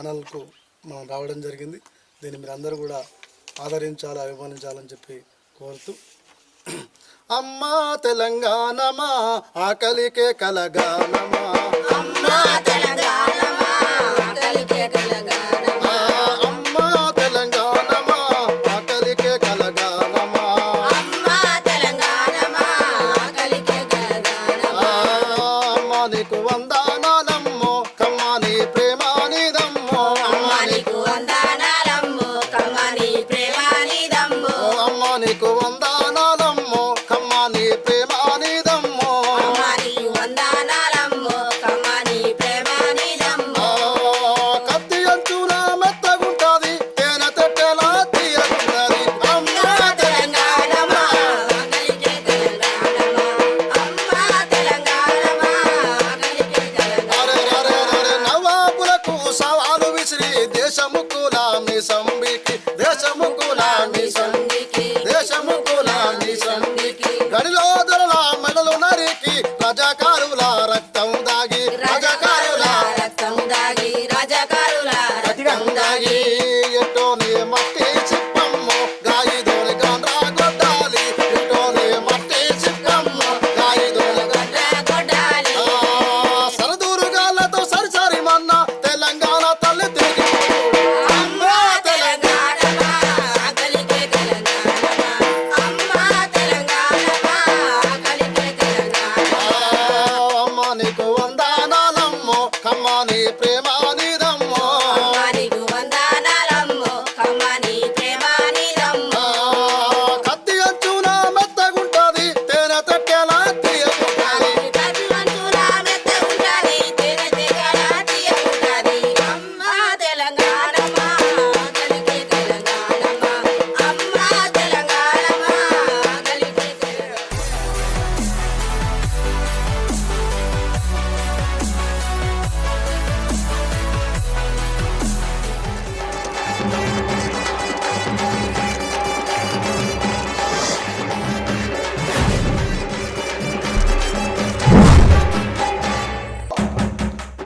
ఛానల్కు మనం రావడం జరిగింది. దీన్ని మీరు అందరూ కూడా ఆదరించాలి, అభిమానించాలని చెప్పి కోరుతూ, అమ్మా తెలంగాణమా ఆకలికే కలగానమా, అమ్మా తెలంగాణమా ఆకలికే కలగానమా, అమ్మా తెలంగాణమా ఆకలికే కలగానమా, అమ్మా తెలంగాణమా ఆకలికే కలగానమా, అమ్మా నీకు వందనాలమ్మో కమ్మని ప్రేమానిదమ్మో, అమ్మా నీకు వందనాలమ్మో కమ్మని ప్రేమానిదమ్మో, అమ్మా నీకు వందనాలమ్మో కమ్మని ప్రేమానిదమ్మో, అమ్మా నీకు వందనాలమ్మో కమ్మని ప్రేమానిదమ్మో, కత్తి అంచున మెత్తగుంటది తేనె తెట్టెలా తీయగుంటది, అమ్మా తెలంగాణమా ఆకలికే తెలంగాణమా, అమ్మా తెలంగాణమా ఆకలికే తెలంగాణమా, నవాబులకు సవాలు విసిరి దేశముకు నా మీ సంబికి, దేశముకు నా మీ సంబికి,